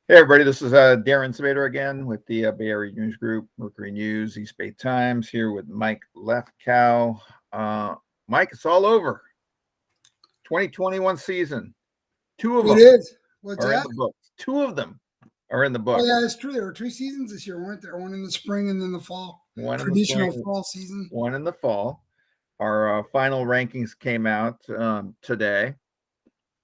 Hey everybody, this is Darren Sabedra again with the Bay Area News Group, Mercury News, East Bay Times, here with Mike Lefkow. Uh, Mike, it's all over. 2021 season. Two of It them is. What's are in that? the books. Two of them are in the Oh books. yeah, it's true. There were two seasons this year, weren't there? One in the spring and then the fall. One in the Traditional spring, fall season. one in the fall. Our final rankings came out today.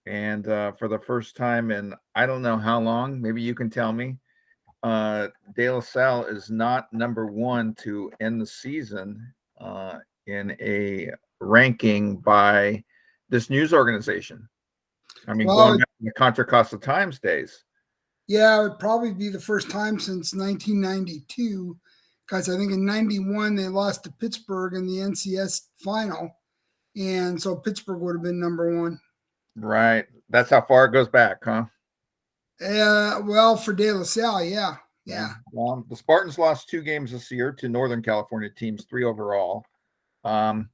And for the first time in I don't know how long, maybe you can tell me, De La Salle is not number one to end the season in a ranking by this news organization. I mean, Well, going back to the Contra Costa Times days. yeah, it would probably be the first time since 1992, because I think in '91 they lost to Pittsburgh in the NCS final, and so Pittsburgh would have been number one. Right. That's how far it goes back, huh? Well, for De La Salle, yeah, Yeah. yeah. Well, the Spartans lost 2 games this year to Northern California teams, 3 overall. Um,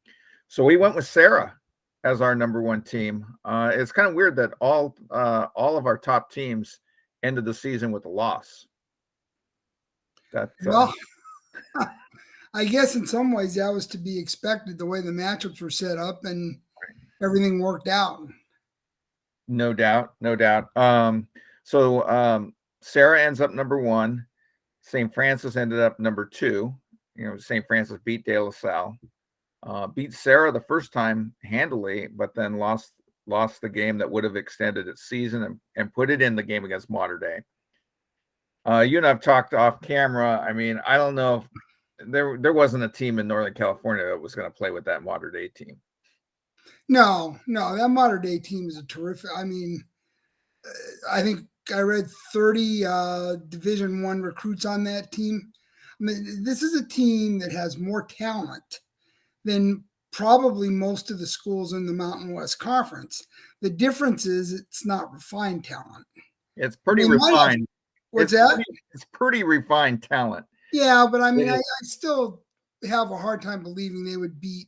so we went with Serra as our number one team. It's kind of weird that all of our top teams ended the season with a loss. That Well, I guess in some ways that was to be expected, the way the matchups were set up and everything worked out. no doubt, no doubt. So Serra ends up number one. St. Francis ended up number two. St. Francis beat De La Salle. Beat Serra the first time handily, but then lost the game that would have extended its season and put it in the game against Mater Dei. You and I've talked off camera. I mean, I don't know if there wasn't a team in Northern California that was going to play with that Mater Dei team. No, that Mater Dei team is a terrific. I mean, I think I read 30 Division One recruits on that team. I mean, this is a team that has more talent than probably most of the schools in the Mountain West Conference. The difference is it's not refined talent. It's pretty They might have. refined. What's that? It's pretty refined talent. Yeah, but I mean, It I is. still have a hard time believing they would beat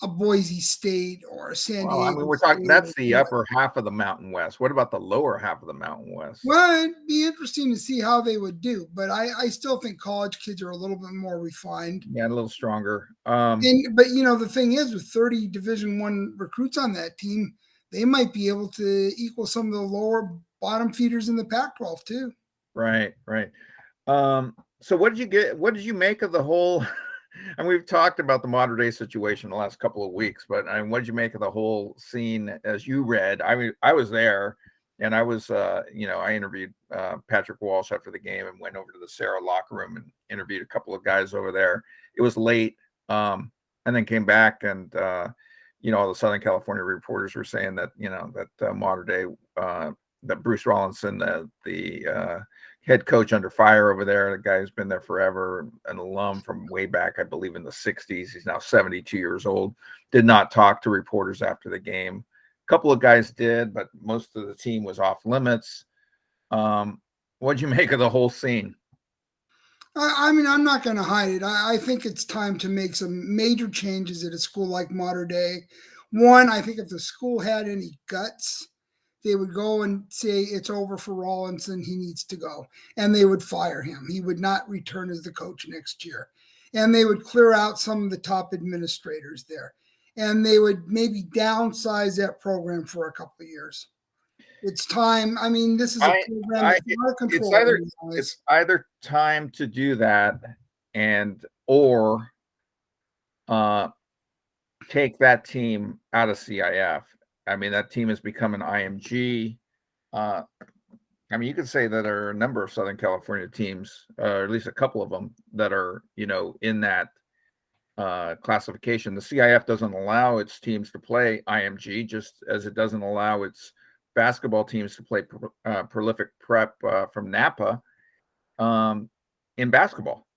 a Boise State or a San Well, I Diego mean, we're talking State. that's the upper half of the Mountain West. What about the lower half of the Mountain West? Well, it'd be interesting to see how they would do, but I still think college kids are a little bit more refined. Yeah, a little stronger. But the thing is, with 30 Division One recruits on that team, they might be able to equal some of the lower bottom feeders in the Pac-12 too. Right, right. So what did you get? What did you make of the whole? And we've talked about the Mater Dei situation the last couple of weeks, but I mean, what did you make of the whole scene as you read? I mean, I was there, and I was, I interviewed Patrick Walsh after the game and went over to the Serra locker room and interviewed a couple of guys over there. It was late, and then came back, and all the Southern California reporters were saying that that Mater Dei, that Bruce Rawlinson, the head coach under fire over there, the guy who's been there forever, an alum from way back, I believe in the 60s. He's now 72 years old. Did not talk to reporters after the game. A couple of guys did, but most of the team was off limits. What'd you make of the whole scene? I mean, I'm not going to hide it. I think it's time to make some major changes at a school like Mater Dei. One, I think if the school had any guts, they would go and say it's over for Rawlinson. He needs to go. And they would fire him. He would not return as the coach next year. And they would clear out some of the top administrators there. And they would maybe downsize that program for a couple of years. It's time. I mean, this is a program that's out of control. It's either time to do that or take that team out of CIF. I mean, that team has become an IMG. I mean, you could say that there are a number of Southern California teams, or at least a couple of them, that are, in that classification. The CIF doesn't allow its teams to play IMG, just as it doesn't allow its basketball teams to play prolific prep from Napa in basketball.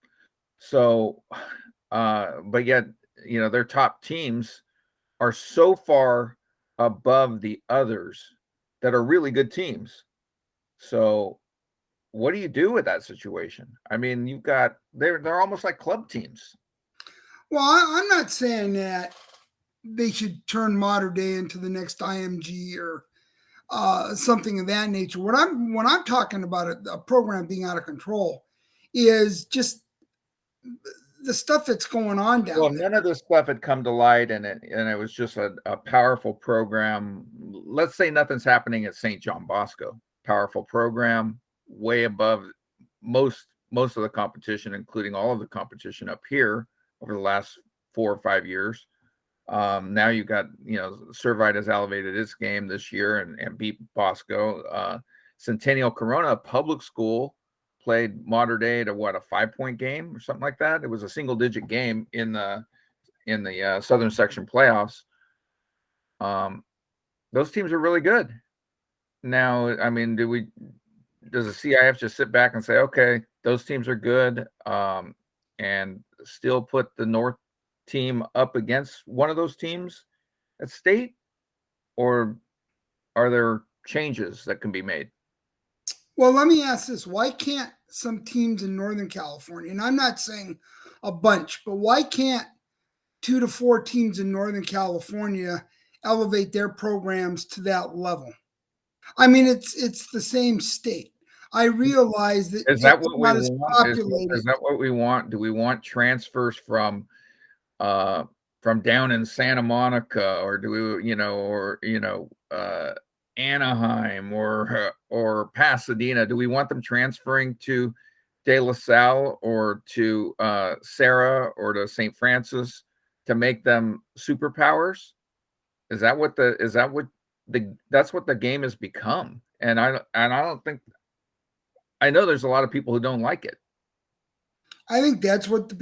So, but yet, their top teams are so far above the others that are really good teams. So what do you do with that situation? I mean, they're almost like club teams. Well, I'm not saying that they should turn Mater Dei into the next IMG or something of that nature. When I'm talking about a program being out of control, is just the stuff that's going on down Well, there. none of this stuff had come to light, and it was just a powerful program. Let's say nothing's happening at St. John Bosco. Powerful program, way above most of the competition, including all of the competition up here over the last 4 or 5 years. Now you got, Servite has elevated its game this year and beat Bosco. Centennial Corona public school played Mater Dei to what, a 5-point game or something like that. It was a single-digit game in the Southern Section playoffs. Those teams are really good. Now, I mean, does the CIF just sit back and say, okay, those teams are good, and still put the North team up against one of those teams at state, or are there changes that can be made? Well, let me ask this. Why can't some teams in Northern California, and I'm not saying a bunch, but why can't 2 to 4 teams in Northern California elevate their programs to that level? I mean, it's the same state. I realize that Is that what we not as want? populated. Is that what we want? Do we want transfers from down in Santa Monica, or do we, Anaheim or Pasadena? Do we want them transferring to De La Salle or to Serra or to St. Francis to make them superpowers? That's what the game has become. And I don't think, I know there's a lot of people who don't like it. I think that's what the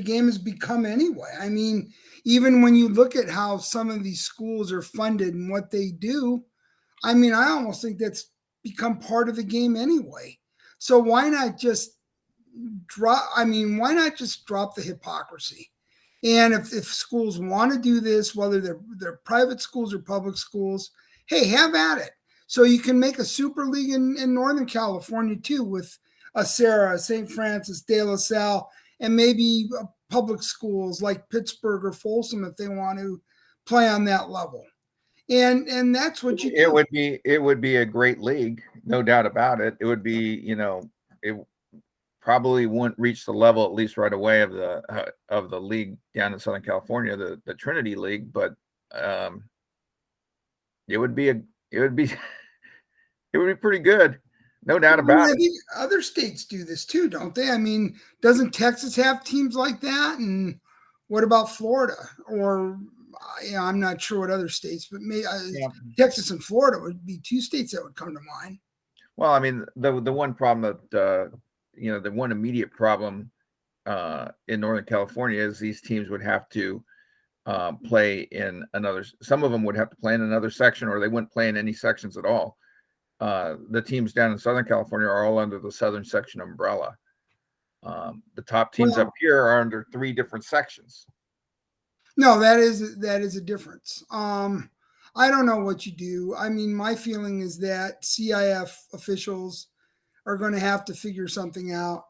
game has become anyway. I mean, even when you look at how some of these schools are funded and what they do, I mean, I almost think that's become part of the game anyway. So why not just drop the hypocrisy? And if schools want to do this, whether they're private schools or public schools, hey, have at it. So you can make a super league in Northern California too, with a Serra, St. Francis, De La Salle, and maybe public schools like Pittsburgh or Folsom if they want to play on that level. And that's what you do. It would be a great league, no doubt about it. It would be, it probably wouldn't reach the level, at least right away, of the league down in Southern California, the Trinity League, but it would be pretty good, no doubt about it. I think other states do this too, don't they? I mean, doesn't Texas have teams like that? And what about Florida? Or I'm not sure what other states, but Texas and Florida would be 2 states that would come to mind. Well, I mean, the one problem that the one immediate problem in Northern California is these teams would have to play in another. Some of them would have to play in another section, or they wouldn't play in any sections at all. The teams down in Southern California are all under the Southern Section umbrella. The top teams up here are under 3 different sections. No, that is a difference. I don't know what you do. I mean, my feeling is that CIF officials are going to have to figure something out.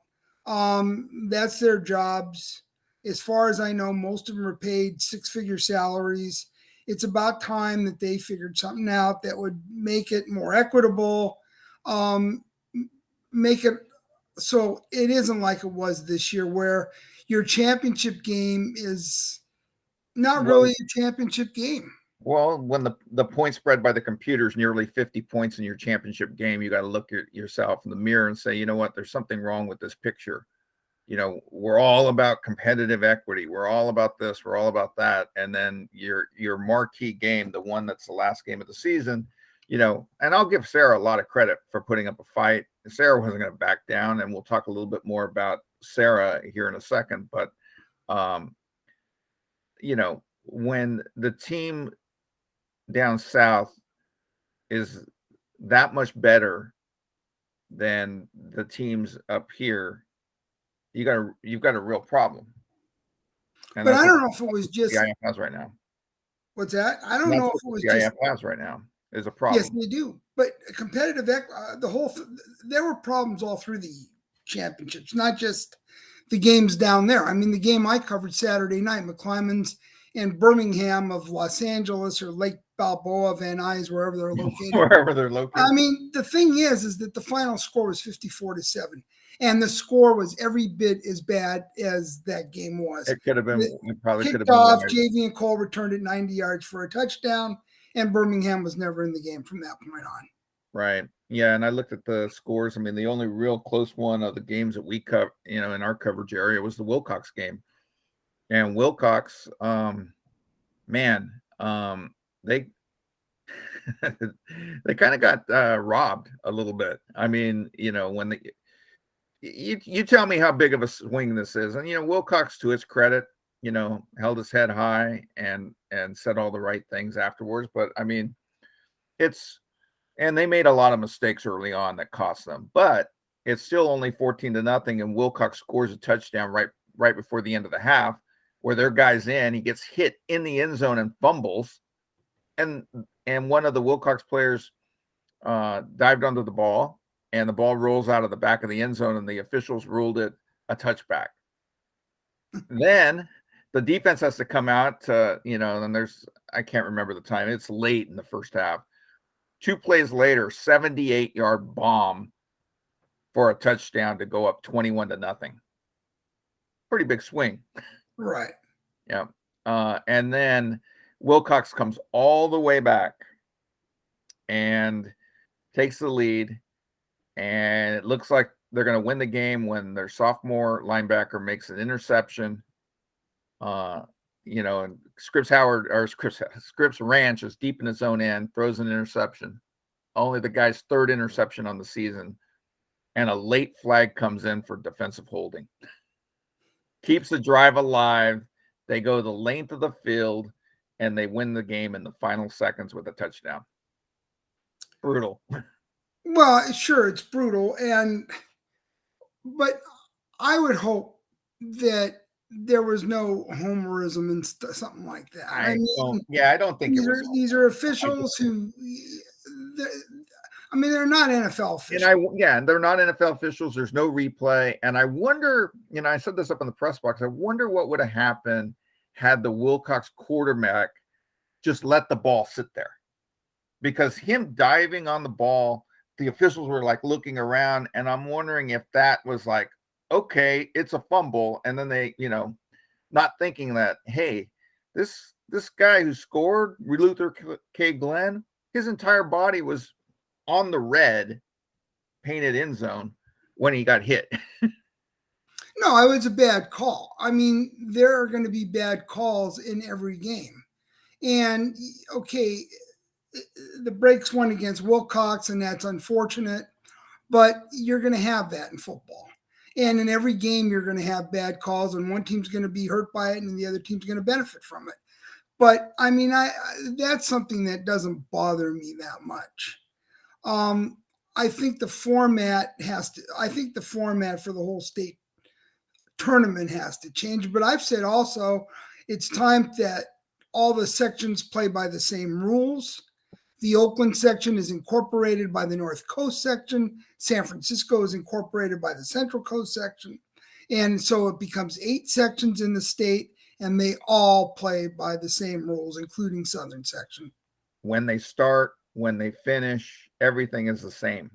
That's their jobs. As far as I know, most of them are paid 6-figure salaries. It's about time that they figured something out that would make it more equitable, make it so it isn't like it was this year, where your championship game is not really a championship game. Well, when the point spread by the computer is nearly 50 points in your championship game, you got to look at yourself in the mirror and say, you know what, there's something wrong with this picture. We're all about competitive equity. We're all about this. We're all about that. And then your marquee game, the one that's the last game of the season, and I'll give Serra a lot of credit for putting up a fight. Serra wasn't going to back down, and we'll talk a little bit more about Serra here in a second. But, when the team down south is that much better than the teams up here, you've got a real problem. And but I don't know if it was just CIF has right now. What's that? I don't know if it was CIF has right now is a problem. Yes, they do. But competitive, there were problems all through the championships, not just the games down there. I mean, the game I covered Saturday night, McClymonds and Birmingham of Los Angeles or Lake Balboa, Van Nuys, wherever they're located. Wherever they're located. I mean, the thing is that the final score was 54-7, and the score was every bit as bad as that game was. It could have been. It probably could have Kicked been off. wide. Javian Cole returned it 90 yards for a touchdown, and Birmingham was never in the game from that point on. Right. Yeah, and I looked at the scores. I mean, the only real close one of the games that we cover, in our coverage area, was the Wilcox game. And Wilcox, man, they they kind of got robbed a little bit. I mean, when you tell me how big of a swing this is, and Wilcox, to its credit, held his head high and said all the right things afterwards. But I mean, and they made a lot of mistakes early on that cost them, but it's still only 14-0, and Wilcox scores a touchdown right before the end of the half, where their guy's in. He gets hit in the end zone and fumbles, and one of the Wilcox players dived under the ball, and the ball rolls out of the back of the end zone, and the officials ruled it a touchback. Then the defense has to come out to, and I can't remember the time. It's late in the first half. 2 plays later, 78-yard bomb for a touchdown to go up 21-0. Pretty big swing. Right. Yeah. And then Wilcox comes all the way back and takes the lead. And it looks like they're going to win the game when their sophomore linebacker makes an interception. And Scripps Ranch is deep in his own end, throws an interception. Only the guy's 3rd interception on the season. And a late flag comes in for defensive holding. Keeps the drive alive. They go the length of the field, and they win the game in the final seconds with a touchdown. Brutal. Well, sure, it's brutal. But I would hope that there was no homerism and something like that. I don't think these are officials who, they're not NFL officials. And they're not NFL officials. There's no replay. And I wonder, I said this up in the press box, I wonder what would have happened had the Wilcox quarterback just let the ball sit there. Because him diving on the ball, the officials were like looking around, and I'm wondering if that was like, okay, it's a fumble. And then they, not thinking that, hey, this guy who scored, Luther K. Glenn, his entire body was on the red painted end zone when he got hit. No, it was a bad call. I mean, there are going to be bad calls in every game. And okay, the breaks went against Wilcox, and that's unfortunate, but you're going to have that in football. And in every game, you're going to have bad calls, and one team's going to be hurt by it, and the other team's going to benefit from it. But I mean, that's something that doesn't bother me that much. I think the format for the whole state tournament has to change. But I've said also, it's time that all the sections play by the same rules. The Oakland section is incorporated by the North Coast section. San Francisco is incorporated by the Central Coast section. And so it becomes 8 sections in the state, and they all play by the same rules, including Southern section. When they start, when they finish, everything is the same.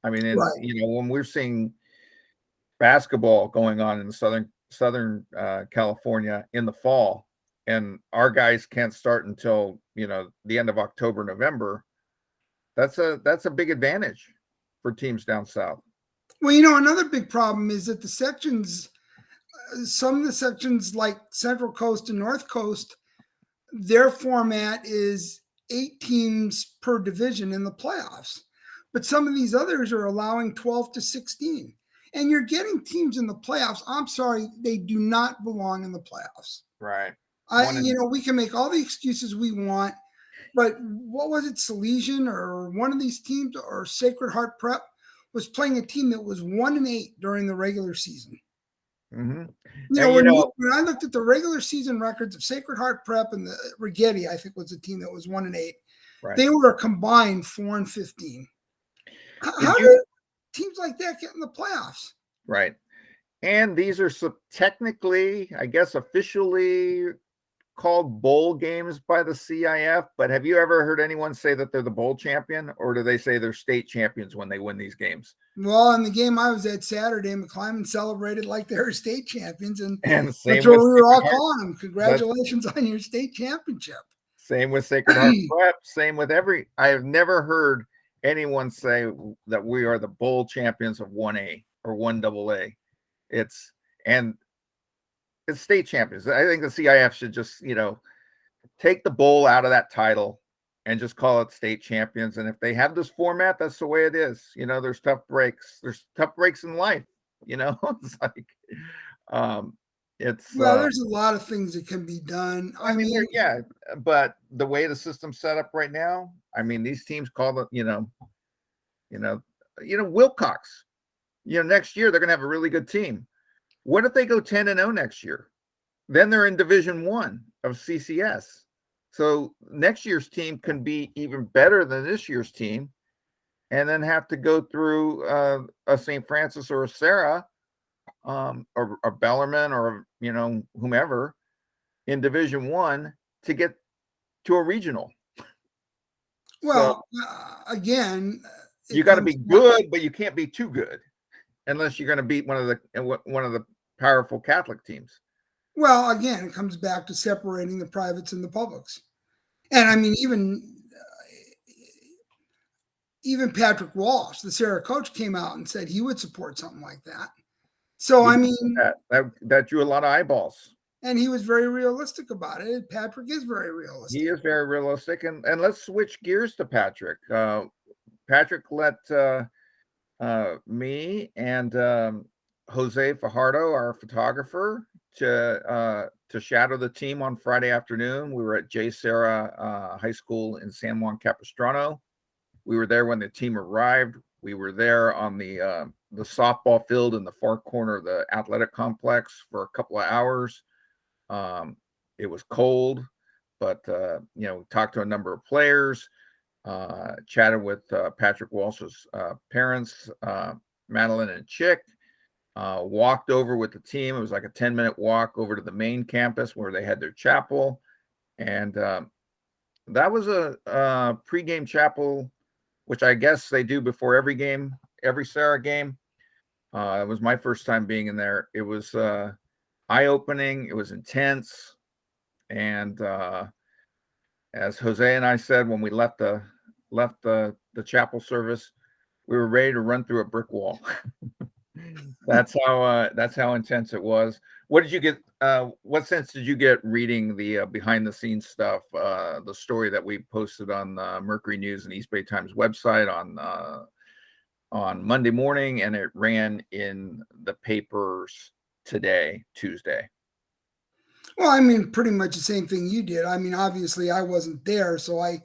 I mean, right. When we're seeing basketball going on in Southern California in the fall, and our guys can't start until the end of October, November, that's a big advantage for teams down south. Well, another big problem is that the sections, some of the sections like Central Coast and North Coast, their format is 8 teams per division in the playoffs. But some of these others are allowing 12 to 16. And you're getting teams in the playoffs. I'm sorry, they do not belong in the playoffs. Right. We can make all the excuses we want, but what was it, Salesian or one of these teams, or Sacred Heart Prep, was playing a team that was 1-8 during the regular season. Mm-hmm. When I looked at the regular season records of Sacred Heart Prep and the Rigetti, I think was the team that was 1-8. Right. They were a combined 4-15. How do teams like that get in the playoffs? Right. And these are technically, I guess, officially called bowl games by the CIF, but have you ever heard anyone say that they're the bowl champion, or do they say they're state champions when they win these games? Well, in the game I was at Saturday, McClymonds celebrated like they were state champions, and And that's same what with we were all Sacred Heart. calling them. Congratulations on your state championship. Same with Sacred Heart Prep. Same with I have never heard anyone say that we are the bowl champions of 1A or 1AA. It's state champions. I think the CIF should just, take the bowl out of that title and just call it state champions. And if they have this format, that's the way it is. There's tough breaks. There's tough breaks in life. It's like, there's a lot of things that can be done. I mean, yeah, but the way the system's set up right now, these teams call it, Wilcox, next year they're going to have a really good team. What if they go 10-0 next year? Then they're in Division I of CCS. So next year's team can be even better than this year's team, and then have to go through a St. Francis or a Serra, or a Bellarmine, or whomever in Division I to get to a regional. Well, again, you got to be good, but you can't be too good unless you're going to beat one of the powerful Catholic teams. Well, again, it comes back to separating the privates and the publics. And even Patrick Walsh, the Serra coach, came out and said he would support something like that. So, that drew a lot of eyeballs. And he was very realistic about it. Patrick is very realistic. He is very realistic. And let's switch gears to Patrick. Patrick let me and Jose Fajardo, our photographer, to shadow the team on Friday afternoon. We were at J. Serra High School in San Juan Capistrano. We were there when the team arrived. We were there on the softball field in the far corner of the athletic complex for a couple of hours. It was cold, but talked to a number of players, chatted with Patrick Walsh's parents, Madeline and Chick. Walked over with the team. It was like a 10-minute walk over to the main campus where they had their chapel. And that was a pregame chapel, which I guess they do before every game, every Serra game. It was my first time being in there. It was eye-opening. It was intense. And as Jose and I said when we left the chapel service, we were ready to run through a brick wall. That's how intense it was. What did you get? What sense did you get reading the behind the scenes stuff? The story that we posted on Mercury News and East Bay Times website on Monday morning, and it ran in the papers today, Tuesday. Well, pretty much the same thing you did. Obviously I wasn't there, so I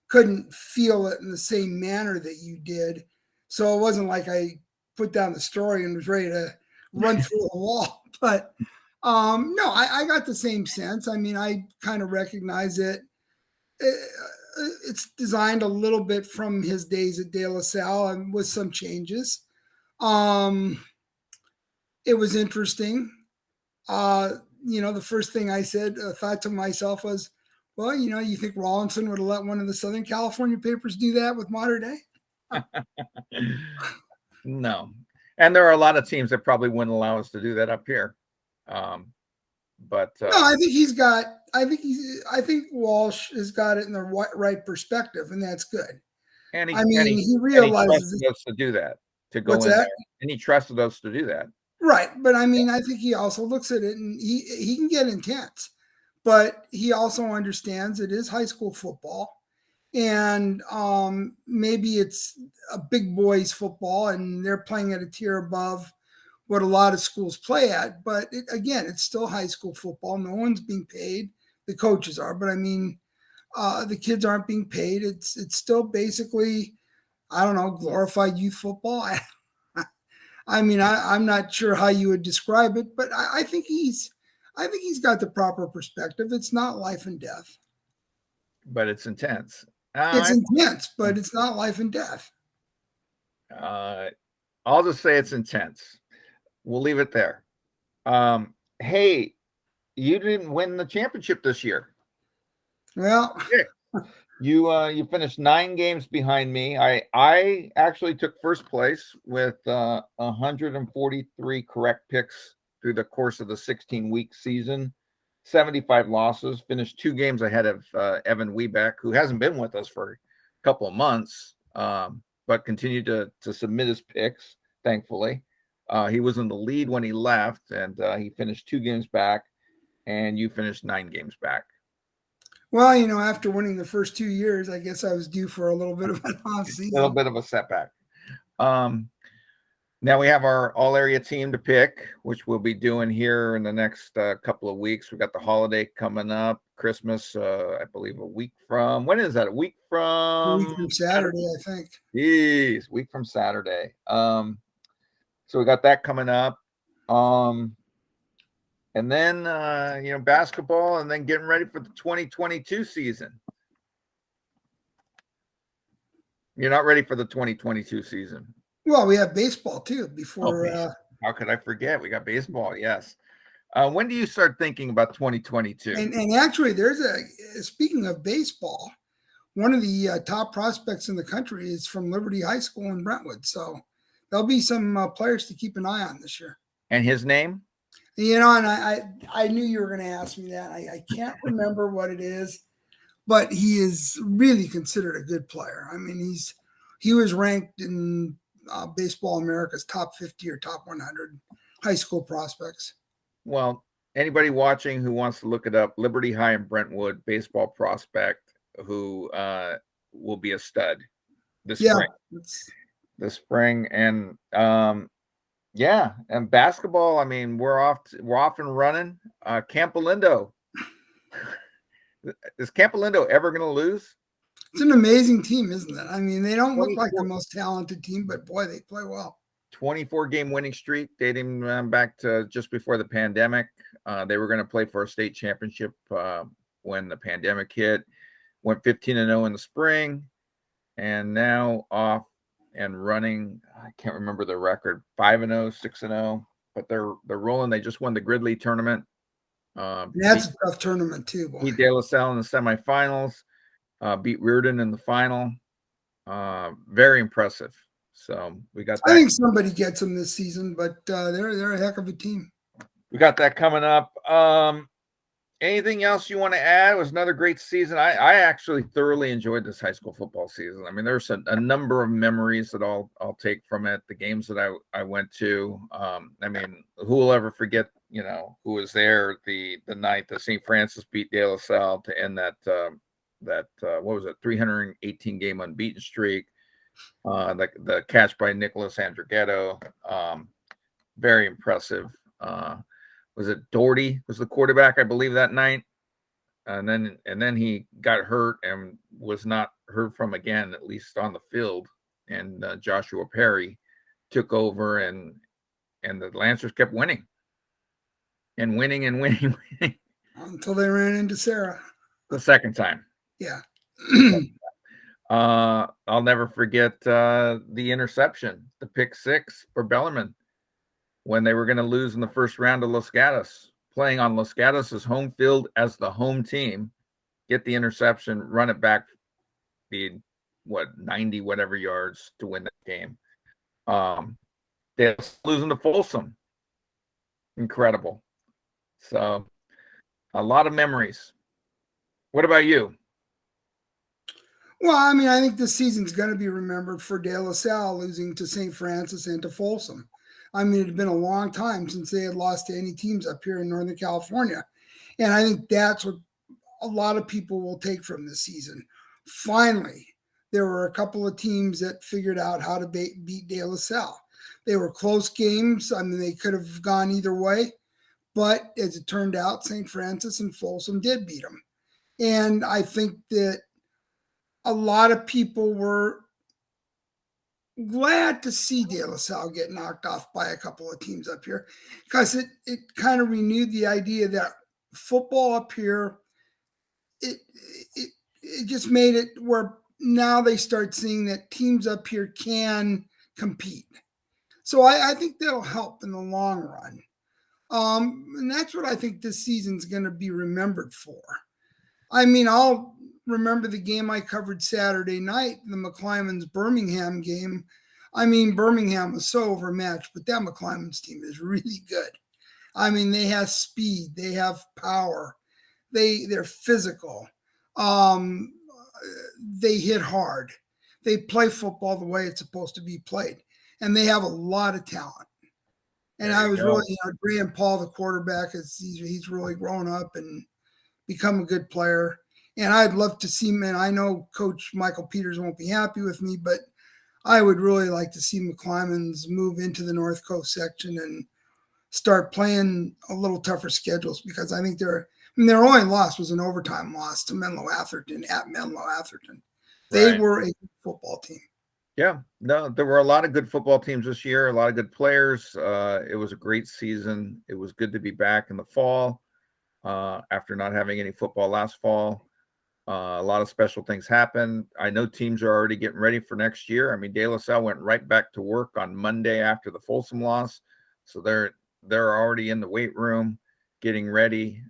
couldn't feel it in the same manner that you did. So it wasn't like I put down the story and was ready to run through a wall. But no, I got the same sense. I kind of recognize it. It's designed a little bit from his days at De La Salle and with some changes. It was interesting. The first thing I thought to myself was, well, you think Rawlinson would have let one of the Southern California papers do that with Mater Dei? No. And there are a lot of teams that probably wouldn't allow us to do that up here. But no, I think Walsh has got it in the right perspective, and that's good. And he realizes he trusted us to do that, to go What's in that? there. And he trusted us to do that. Right. But I think he also looks at it, and he can get intense, but he also understands it is high school football. And maybe it's a big boys football and they're playing at a tier above what a lot of schools play at. But again, it's still high school football. No one's being paid. The coaches are, but the kids aren't being paid. It's still basically, I don't know, glorified youth football. I'm not sure how you would describe it, but I think he's got the proper perspective. It's not life and death. But it's intense. It's intense, but it's not life and death. I'll just say it's intense. We'll leave it there. Hey, you didn't win the championship this year. Well, You finished 9 games behind me. I actually took first place with 143 correct picks through the course of the 16-week season, 75 losses. Finished 2 games ahead of Evan Webeck, who hasn't been with us for a couple of months, but continued to submit his picks. Thankfully, he was in the lead when he left, and he finished 2 games back, and you finished 9 games back. well, after winning the first 2 years, I guess I was due for a little bit of an off season. A little bit of a setback. Now we have our all-area team to pick, which we'll be doing here in the next couple of weeks. We've got the holiday coming up, Christmas, I believe a week from. When is that? A week from Saturday, I think. Jeez, week from Saturday. So we got that coming up. And then, basketball, and then getting ready for the 2022 season. You're not ready for the 2022 season. Well, we have baseball too before. How could I forget? We got baseball. Yes. When do you start thinking about 2022? And actually, speaking of baseball, one of the top prospects in the country is from Liberty High School in Brentwood. So there'll be some players to keep an eye on this year. And his name? And I knew you were going to ask me that. I can't remember what it is, but he is really considered a good player. I mean, he was ranked in Baseball America's top 50 or top 100 high school prospects. Well, anybody watching who wants to look it up, Liberty High in Brentwood, baseball prospect who will be a stud this spring. This spring. And and basketball, I mean, we're off and running. Campolindo. Is Campolindo ever going to lose? It's an amazing team, isn't it? I mean, they don't look like the most talented team, but boy, they play well. 24-game winning streak dating back to just before the pandemic. They were going to play for a state championship when the pandemic hit. Went 15-0 in the spring, and now off and running. I can't remember the record. 5-0, 6-0, but they're rolling. They just won the Gridley tournament. That's a tough tournament too. Boy. Beat De La Salle in the semifinals. Beat Reardon in the final. Very impressive. So we got that. I think somebody gets them this season, but they're a heck of a team. We got that coming up. Anything else you want to add? It was another great season. I actually thoroughly enjoyed this high school football season. I mean, there's a number of memories that I'll take from it. The games that I went to. I mean, who will ever forget, who was there the night that St. Francis beat De La Salle to end that what was it, 318 game unbeaten streak. The catch by Nicholas Andrighetto, very impressive. Was it Doherty was the quarterback, I believe, that night, and then he got hurt and was not heard from again, at least on the field. And Joshua Perry took over, and the Lancers kept winning until they ran into Serra the second time. Yeah. I'll never forget the interception, the pick six for Bellarmine when they were going to lose in the first round to Los Gatos, playing on Los Gatos' home field as the home team, get the interception, run it back 90 whatever yards to win that game. They're losing to Folsom. Incredible. So a lot of memories. What about you? Well, I mean, I think this season's going to be remembered for De La Salle losing to St. Francis and to Folsom. I mean, it had been a long time since they had lost to any teams up here in Northern California. And I think that's what a lot of people will take from this season. Finally, there were a couple of teams that figured out how to beat De La Salle. They were close games. I mean, they could have gone either way. But as it turned out, St. Francis and Folsom did beat them. And I think that a lot of people were glad to see De La Salle get knocked off by a couple of teams up here, because it kind of renewed the idea that football up here, it just made it where now they start seeing that teams up here can compete. So I think that'll help in the long run. And that's what I think this season's going to be remembered for. I mean, I'll remember the game I covered Saturday night, the McClymonds Birmingham game. I mean, Birmingham was so overmatched, but that McClymonds team is really good. I mean, they have speed, they have power, they're physical, they hit hard, they play football the way it's supposed to be played, and they have a lot of talent. And I was really, Graham Paul, the quarterback, he's really grown up and become a good player. And I'd love to see him. And I know Coach Michael Peters won't be happy with me, but I would really like to see McClymonds move into the North Coast section and start playing a little tougher schedules, because I think their only loss was an overtime loss to Menlo Atherton at Menlo Atherton. They were a good football team. Yeah, no, there were a lot of good football teams this year, a lot of good players. It was a great season. It was good to be back in the fall after not having any football last fall. A lot of special things happened. I know teams are already getting ready for next year. I mean, De La Salle went right back to work on Monday after the Folsom loss, so they're already in the weight room getting ready.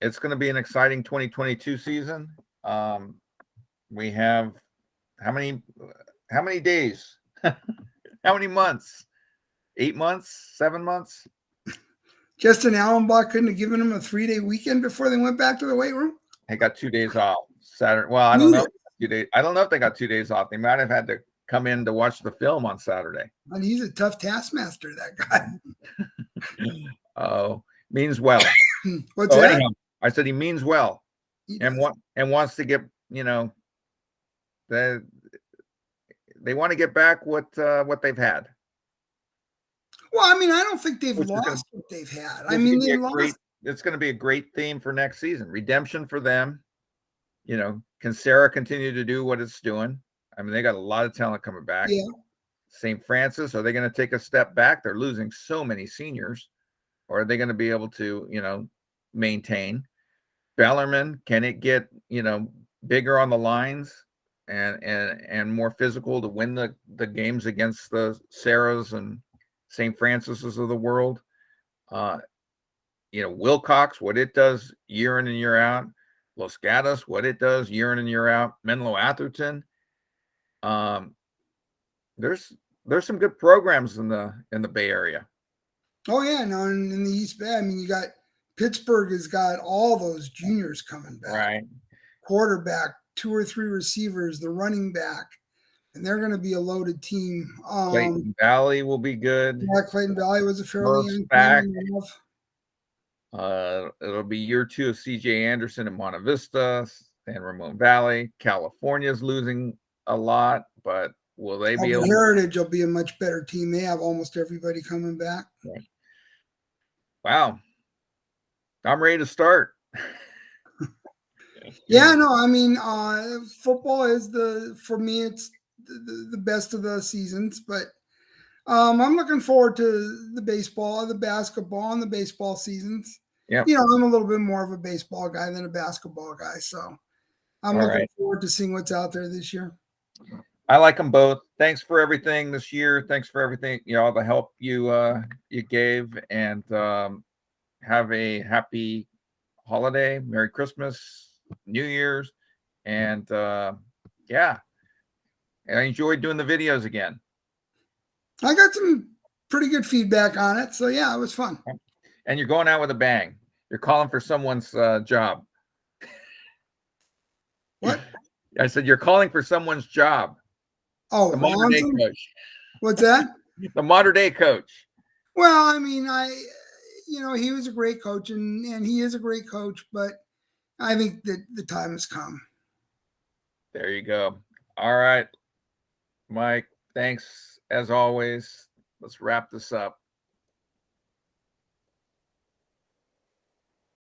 It's going to be an exciting 2022 season. We have how many days? How many months? 8 months? 7 months? Justin Allenbach couldn't have given him a 3-day weekend before they went back to the weight room. They got 2 days off. Saturday. Well, I don't know. 2 days. I don't know if they got 2 days off. They might have had to come in to watch the film on Saturday. And he's a tough taskmaster, that guy. Oh, means well. What's that? Anyhow, I said he means well, and wants to get, they want to get back what they've had. Well, I mean, I don't think they've lost what they've had. I mean, they lost. It's going to be a great theme for next season. Redemption for them. Can Serra continue to do what it's doing? I mean, they got a lot of talent coming back. Yeah. St. Francis, are they going to take a step back? They're losing so many seniors. Or are they going to be able to, maintain? Bellarmine, can it get, bigger on the lines and more physical to win the games against the Serras and St. Francis's of the world? Wilcox, what it does year in and year out. Los Gatos, what it does year in and year out. Menlo Atherton. There's some good programs in the Bay Area. Oh yeah, no, in the East Bay, I mean, you got Pittsburgh has got all those juniors coming back. Right. Quarterback, 2 or 3 receivers, the running back, and they're going to be a loaded team. Clayton Valley will be good. Yeah, Clayton Valley was a fairly young back. team. It'll be year 2 of CJ Anderson in Monte Vista, San Ramon Valley. California's losing a lot, but will they be able? Heritage will be a much better team. They have almost everybody coming back. Right. Wow. I'm ready to start. Yeah, no, I mean, football is for me, it's the best of the seasons, but I'm looking forward to the baseball, the basketball, and the baseball seasons. Yeah. I'm a little bit more of a baseball guy than a basketball guy, so I'm looking forward to seeing what's out there this year. I like them both. Thanks for everything this year. Thanks for everything, all the help you gave, and have a happy holiday, Merry Christmas, New Year's, and I enjoyed doing the videos again. I got some pretty good feedback on it, so yeah, it was fun. And you're going out with a bang. You're calling for someone's job. What? I said you're calling for someone's job. Oh, the Mater Dei coach. What's that? The Mater Dei coach. Well, I mean, he was a great coach, and he is a great coach, but I think that the time has come. There you go. All right, Mike, thanks as always. Let's wrap this up.